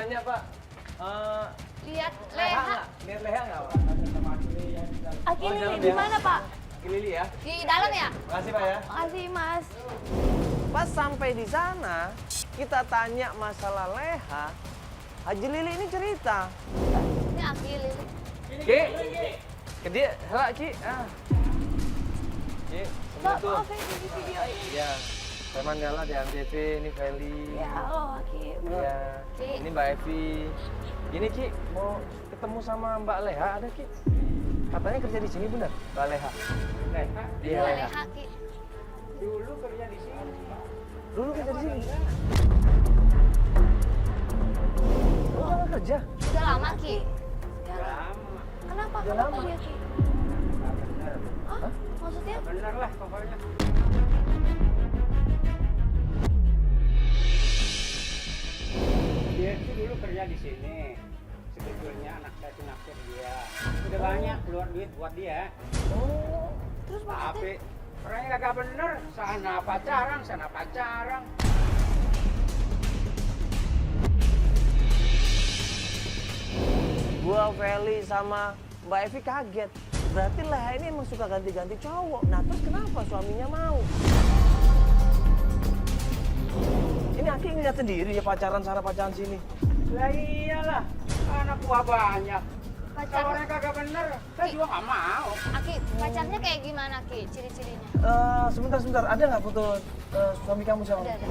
nanya Pak. Lihat Leha leha. nggak? Lihat leha nggak Pak? Aki Oh, Lili dalam di ya? mana, Pak? Ki Lili ya. Di dalam ya? Makasih Pak ya. Makasih, Mas. Pas sampai di sana, kita tanya masalah leha. Haji Lili ini cerita. Ini Aki Lili. Ki. Ke dia, helak Ki. Ki, Pak, Assalamualaikum. maaf ya di video ini. Iya. Saya Mandala di Antv, ini Feli. Ya, halo, Aki. Iya. Ki. Ini Mbak Evi. Ini Ki, mau ketemu sama Mbak Leha ada Ki? Katanya kerja di sini benar, Mbak Leha. Leha? Iya, Dua Leha. leha Ki. Dulu kerja di sini. Dulu kerja di sini. Oh, udah nggak kerja? Udah lama Ki. Sekarang. Kenapa? Udah Kenapa lama. dia, Ki? Hah? Maksudnya? Bener lah pokoknya. Dia itu dulu kerja di sini. Sebetulnya anak saya itu naksir dia. Udah banyak keluar duit buat dia. Oh, Terus Tapi maksudnya? orangnya kagak bener. Sana pacaran, sana pacaran. Gua, Feli, sama Mbak Evi kaget. Berarti Leha ini emang suka ganti-ganti cowok. Nah, terus kenapa suaminya mau? Ini Aki ngeliat sendiri ya pacaran sana pacaran sini. Lah iyalah, anak gua banyak. Kalau Pacar orangnya kagak bener, saya juga nggak mau. Aki, pacarnya kayak gimana Ki? Ciri-cirinya? Sebentar, ada nggak foto suami kamu sama? Ada.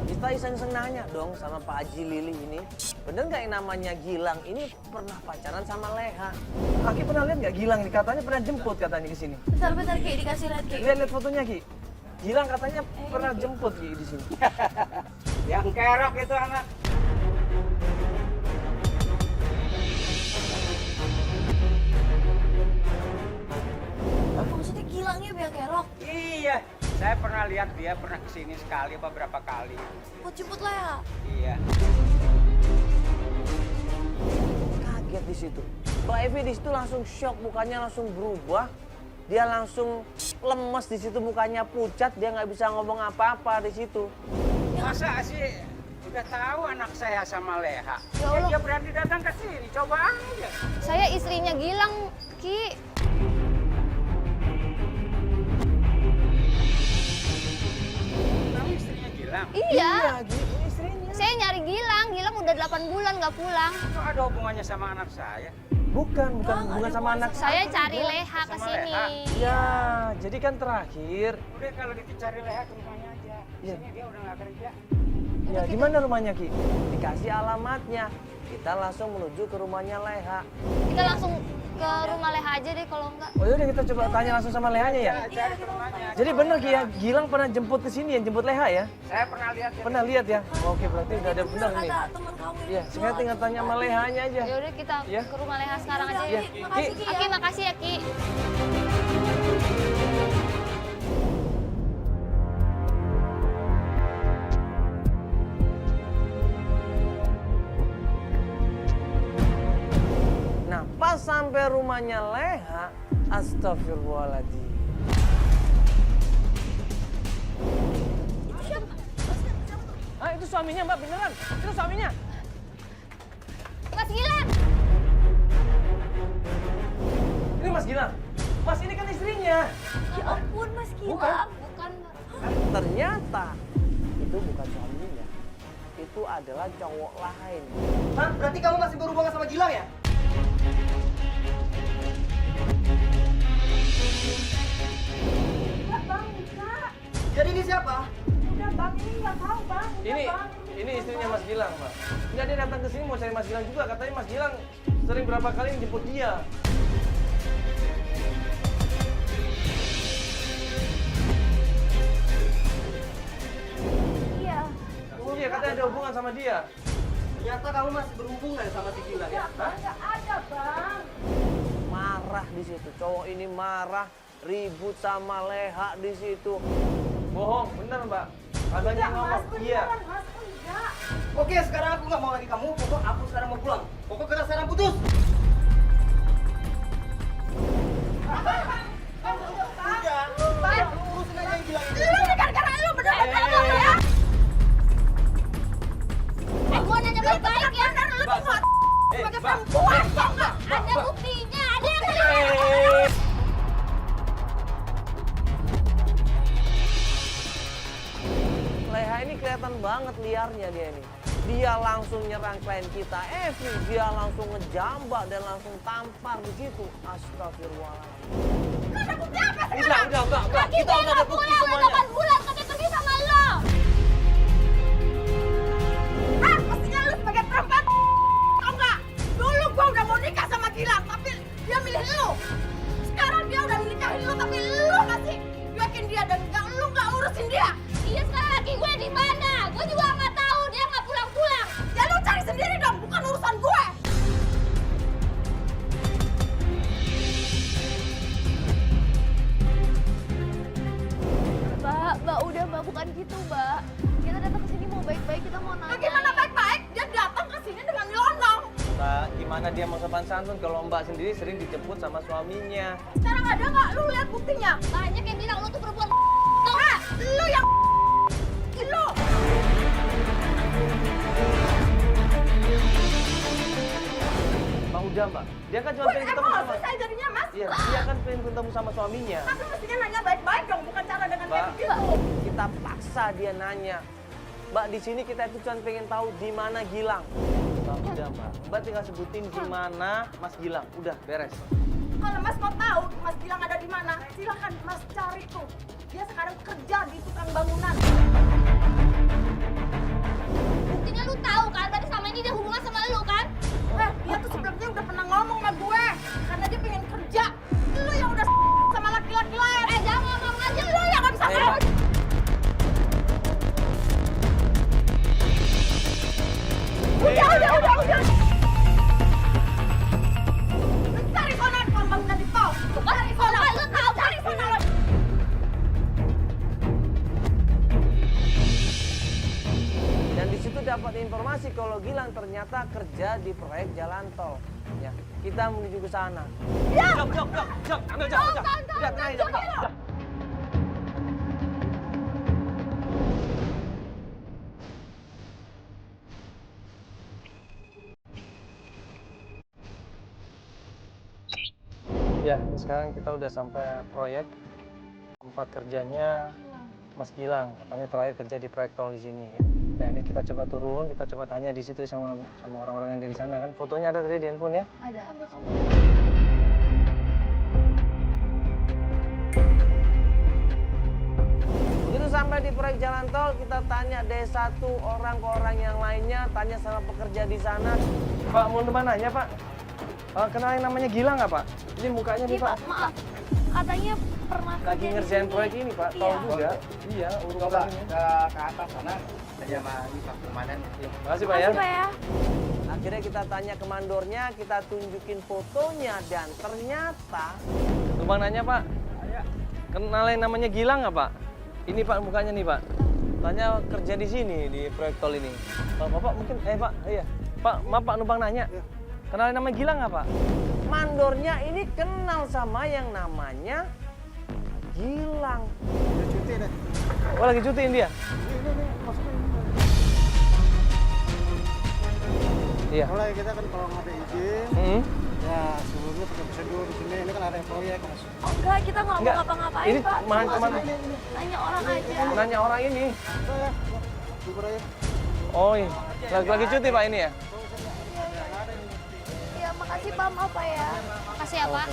Kita iseng-iseng nanya dong sama Pak Haji Lili ini. Bener nggak yang namanya Gilang ini pernah pacaran sama Leha? Aki pernah lihat nggak Gilang ini? Katanya pernah jemput katanya ke sini. Bentar, Ki. Dikasih lihat, Ki. Lihat fotonya Ki. Gilang katanya pernah jemput Ki di sini. Yang kerok itu anak. Maksudnya Gilangnya biar kerok. Iya, saya pernah lihat dia pernah kesini sekali apa berapa kali. Buat jemput Leha. Iya. Kaget di situ. Mbak Evi di situ langsung shock, mukanya langsung berubah. Dia langsung lemes di situ, mukanya pucat, dia nggak bisa ngomong apa-apa di situ. Masa sih udah tahu anak saya sama Leha? Ya Allah. Dia berani datang ke sini, coba aja. Saya istrinya Gilang Ki. Kamu istrinya Gilang? Iya. Gi, ini istrinya. Saya nyari Gilang. Gilang udah 8 bulan nggak pulang. Kok ada hubungannya sama anak saya? Bukan sama anak Saya cari Leha ke Sama sini. Leha? Ya, jadi kan terakhir. Udah kalau dicari Leha ke rumahnya aja. Di Iya. sini dia udah nggak kerja. Ya, di mana rumahnya Ki? Dikasih alamatnya. Kita langsung menuju ke rumahnya Leha. Kita langsung ke rumah Leha aja deh kalau enggak. Oh yaudah kita coba tanya langsung sama Lehanya ya. Cari ke rumahnya. Jadi bener Ki ya, Gilang pernah jemput ke sini, yang jemput Leha ya? Saya pernah lihat dia. Pernah lihat ya? Oke, berarti udah ada bener nih. Kata teman kamu Iya, sekarang tinggal tanya sama Lehanya aja. Ya udah kita Iya. ke rumah Leha sekarang aja. Iya. ya. Makasih, Ki. Aki, makasih ya Ki. Nah, pas sampai rumahnya Leha, astagfirullahaladzim. Ah, itu suaminya Mbak, beneran. Itu suaminya. Mas Gilang. Ini Mas Gilang. Mas, ini kan istrinya. Ya ampun, Mas Gilang. Bukan. Bukan, Mbak. Ternyata itu bukan suaminya. Itu adalah cowok lain. Hah? Berarti kamu masih berhubungan sama Gilang ya? Enggak, Bang. Enggak. Jadi ini siapa? Udah, Bang. Ini nggak tahu, Bang. Udah, Ini Bang. ini istrinya Mas Gilang, Mbak. Enggak, dia datang ke sini mau cari Mas Gilang juga. Katanya Mas Gilang sering berapa kali jemput dia. Iya. Oh iya, katanya ada hubungan sama dia. Ternyata kamu masih berhubungan sama si Gilang ya? Hah? Enggak ada, Bang. Marah di situ. Cowok ini marah, ribut sama Leha di situ. Bohong, bener Mbak. Katanya ngomong, iya. Mas. Enggak. Oke, sekarang aku nggak mau lagi kamu. Pokok aku sekarang mau pulang. Pokok kita sekarang putus. Udah. Lu urusin aja yang Gilang itu. Lu gara-gara lu bener-bener ngomong ya. Gua nanya baik-baik ya. Bener lu perempuan, tau nggak? Ada buktinya, ada yang Leha ini kelihatan banget liarnya dia ini. Dia langsung nyerang klien kita, Evi. Dia langsung ngejambak dan langsung tampar di situ. Astagfirullahaladzim. Ada bukti apa sekarang? Udah. Kita udah ada bukti semuanya. 8 bulan katanya pergi sama lo. Ah, pastinya lu sebagai perempuan, tau nggak? Dulu gua udah mau nikah sama Gilang, tapi dia milih lu. Sekarang dia udah nikahin lu, tapi lu masih yakin dia dan lu nggak urusin dia. Iya, sekarang laki gue di mana? Gue juga nggak tahu, dia nggak pulang-pulang. Ya lu cari sendiri dong, bukan urusan gue. Mbak, udah Mbak, bukan gitu Mbak. Kita datang ke sini mau baik-baik, kita mau nanya. Nah, gimana baik-baik? Dia datang ke sini dengan nyelonong. Mbak, gimana dia mau sopan santun kalau Mbak sendiri sering dijemput sama suaminya? Sekarang ada nggak lu lihat buktinya? Banyak yang bilang lu tuh perempuan. Ah, lu yang lu. Mbak udah Mbak, dia kan cuma Gue pengen ketemu sama... emosi saya jadinya, Mas. Iya, dia kan pengen ketemu sama suaminya. Tapi mestinya nanya baik-baik dong, bukan cara dengan kayak Mbak, begitu. kita paksa dia nanya. Mbak, di sini kita itu cuma pengen tahu di mana Gilang. Mbak, udah Mbak. Mbak tinggal sebutin di mana Mas Gilang. Udah, beres. Kalau Mas mau tahu Mas Gilang ada di mana, silakan Mas cari tuh. Dia sekarang kerja di tukang bangunan. Buktinya lu tahu kan, berarti sama ini dia hubungan sama lu kan? Dia tuh sebelumnya udah pernah ngomong sama gue karena dia pengen kerja. Lu yang udah sama laki-laki lain. Jangan ngomong aja Lu yang gak bisa kerja. Udah. Lu cari sono tukang bangunan di tol. Cari sono. Lu tahu Cari sono. Dan di situ dapat informasi kalau Gilang ternyata kerja di proyek jalan tol. Ya, kita menuju ke sana. Jok. Ambil jok. Udah, tenang, jok. Ya, sekarang kita udah sampai proyek tempat kerjanya Mas Gilang. Katanya terakhir kerja di proyek tol di sini. Nah, ini kita coba turun, kita coba tanya di situ sama orang-orang yang dari sana kan. Fotonya ada tadi di handphone ya? Ada. Begitu sampai di proyek jalan tol, kita tanya dari satu orang ke orang yang lainnya, tanya sama pekerja di sana. Pak, mau kemana ya Pak? Kenal yang namanya Gilang nggak Pak? Ini mukanya nih Iya Pak. Pak, maaf. Katanya pernah Lagi kerja di ngerjain sini. proyek ini Pak, tahu Iya. juga. Iya, Coba urusan ini. ke atas sana aja sama Pak Komandan. Makasih Pak ya. Makasih Pak ya. Akhirnya kita tanya ke mandornya, kita tunjukin fotonya, dan ternyata Bang nanya Pak, kenal yang namanya Gilang nggak Pak? Ini Pak mukanya nih Pak. Tanya kerja di sini di proyek tol ini. Bapak mungkin, Pak, iya. Pak, maaf Pak numpang nanya. Kenal yang namanya Gilang nggak Pak? mandornya ini kenal sama yang namanya Gilang. Oh lagi cutiin dia? Iya. Mulai kita kan kalau nggak ada izin, Mm-hmm. ya sebelumnya pakai prosedur di sini. Ini kan ada proyek mas. Enggak, kita nggak mau Enggak, ngapa-ngapain ini Pak. cuman Nanya orang aja. nanya orang ini. Di proyek. Oh iya, lagi cuti Pak ini ya? Ya makasih Pak, maaf Pak ya. Makasih ya Pak.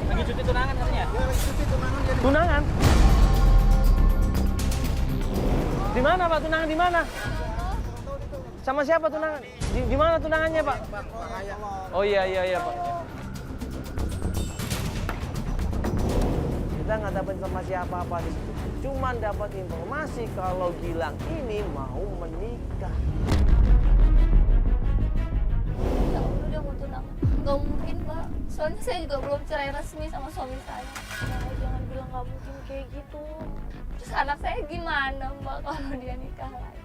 Lagi cuti tunangan katanya. Tunangan? Di mana Pak tunangan di mana? Sama siapa tunangan? Di mana tunangannya Pak? Oh iya Pak. Kita nggak dapat informasi apa-apa di situ. Cuman dapat informasi kalau Gilang ini mau menikah. Ya Allah, dia mau tunangan. Gak mungkin Pak. Soalnya saya juga belum cerai resmi sama suami saya. Jangan bilang gak mungkin kayak gitu. Terus anak saya gimana Mbak kalau dia nikah lagi?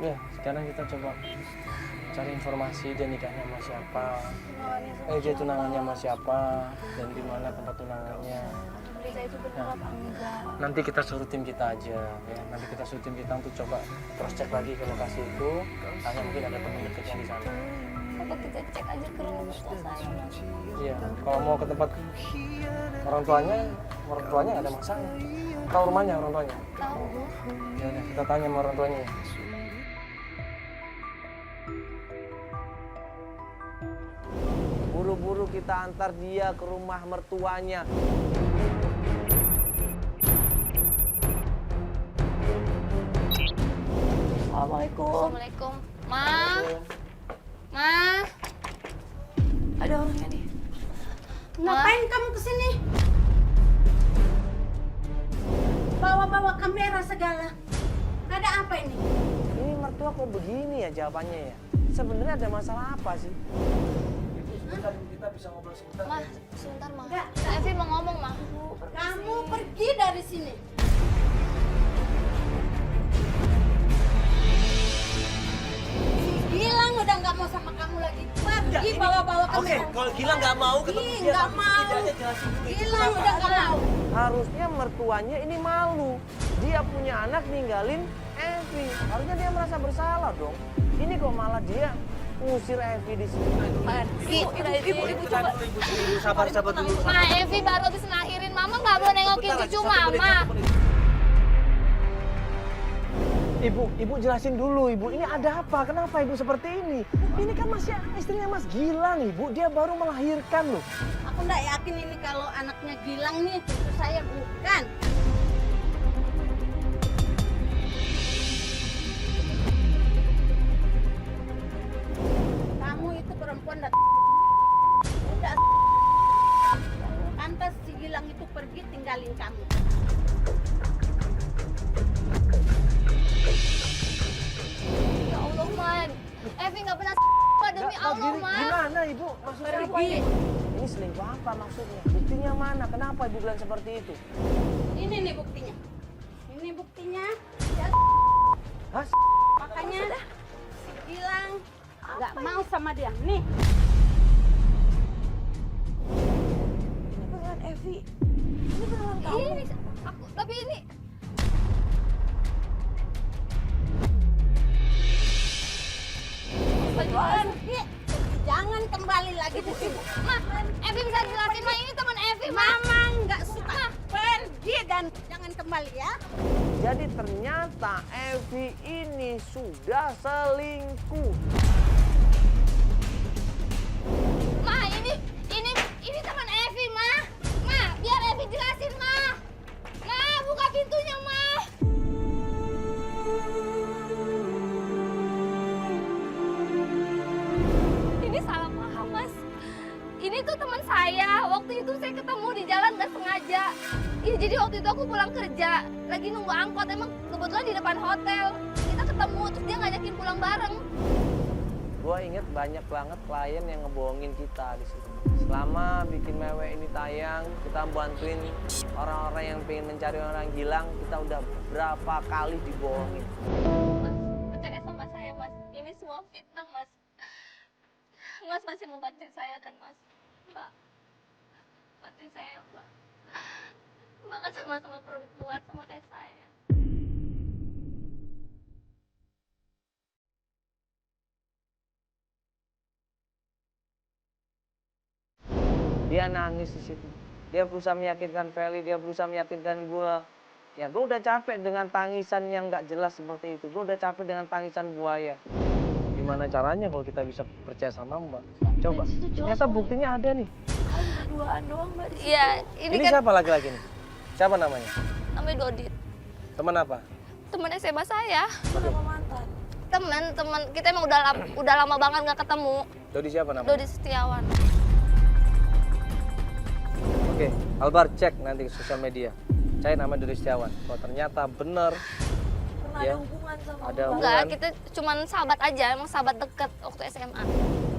Ya, sekarang kita coba cari informasi dia nikahnya sama siapa, dia tunangannya sama siapa, dan di mana tempat tunangannya. Berita itu benar apa enggak? Nanti kita suruh tim kita aja, ya. Nanti kita suruh tim kita untuk coba cross check lagi ke lokasi itu, tanya mungkin ada teman dekatnya di sana. Apa kita cek aja ke rumah mertua saya, Mas? Iya, kalau mau ke tempat orang tuanya nggak ada masalah. Tahu rumahnya orang tuanya? Tahu. Ya udah, kita tanya sama orang tuanya. Buru-buru kita antar dia ke rumah mertuanya. Assalamualaikum. Ma. Ma. Ada orangnya nih. Ngapain kamu kesini? Bawa-bawa kamera segala. Ada apa ini? Ini mertua kok begini ya jawabannya ya? Sebenarnya ada masalah apa sih? Kita bisa ngobrol sebentar. Ma, sebentar, Ma. Enggak. Kak Evi mau ngomong, Ma. Kamu pergi dari sini. Gilang udah nggak mau sama kamu lagi. Pergi bawa-bawa kamera. Oke, kalau Gilang nggak mau ketemu Ih, dia, nggak tapi mau. setidaknya jelasin dulu itu Gilang kenapa. udah nggak mau. Harusnya mertuanya ini malu. Dia punya anak ninggalin Evi. Harusnya dia merasa bersalah dong. Ini kok malah dia ngusir Evi di sini. Pergi. Ibu coba. Ibu sabar dulu. Ma, Evi baru habis ngelahirin. Mama nggak boleh nengokin cucu Mama. Ibu jelasin dulu, Ibu. Ini ada apa? Kenapa Ibu seperti ini? Ini kan masih istrinya Mas Gilang, Ibu. Dia baru melahirkan loh. Aku nggak yakin ini kalau anaknya Gilang nih, cucu saya bukan. Kamu itu perempuan udah pantas si Gilang itu pergi tinggalin kamu. Ya Allah, Man. Evi nggak pernah demi Allah, Ma. Gimana Ibu? Maksudnya apa ini? Ini selingkuh apa maksudnya? Buktinya mana? Kenapa ibu bilang seperti itu? Ini nih buktinya. Ini buktinya. Ya, Hah? makanya si Gilang nggak mau sama dia. Nih. Ini beneran Evi. Ini beneran kamu. Ini aku, tapi ini Pergi. Jangan kembali lagi di sini. Ma, Evi bisa jelasin, Ma, ini teman Evi, Ma. Mama nggak suka. Pergi dan jangan kembali ya. Jadi ternyata Evi ini sudah selingkuh. Ma, ini teman Evi, Ma. Ma, biar Evi jelasin, Ma. Ma, buka pintunya, Ma. Ini salah paham, Mas. Ini tuh teman saya. Waktu itu saya ketemu di jalan nggak sengaja. Iya, jadi waktu itu aku pulang kerja, lagi nunggu angkot. Emang kebetulan di depan hotel. Kita ketemu, terus dia ngajakin pulang bareng. Gua inget banyak banget klien yang ngebohongin kita di situ. Selama bikin mewek ini tayang, kita bantuin orang-orang yang pengen mencari orang Gilang, kita udah berapa kali dibohongin. Mas, percaya sama saya, Mas. Ini semua fitnah, Mas. Mas masih mau bantuin saya kan, Mas? Mbak, bantuin saya, Mbak. Mbak kan sama-sama perempuan, sama kayak saya. Dia nangis di situ. Dia berusaha meyakinkan Feli, dia berusaha meyakinkan gua. Ya gua udah capek dengan tangisan yang nggak jelas seperti itu. Gua udah capek dengan tangisan buaya. Gimana caranya kalau kita bisa percaya sama Mbak? Coba. Ternyata buktinya ada nih. Berduaan doang, Mbak. Iya, ini Ini kan siapa laki-laki nih? Siapa namanya? namanya Dodit. Teman apa? Teman SMA saya. Teman kita emang udah lama banget nggak ketemu. Dodi siapa namanya? Dodi Setiawan. Oke, Albar cek nanti ke sosial media. Saya namanya Dodi Setiawan. Kalau ternyata benar ya, ada Enggak, hubungan. kita cuman sahabat aja, emang sahabat deket waktu SMA.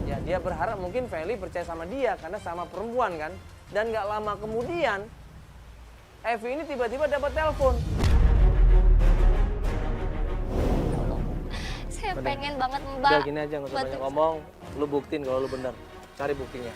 Ya dia berharap mungkin Feli percaya sama dia karena sama perempuan kan. Dan nggak lama kemudian Evi ini tiba-tiba dapat telepon. Saya saya Udah. pengen banget Udah mbak gini aja, nggak usah banyak bantu- ngomong. Lu buktiin kalau lu bener. Cari buktinya.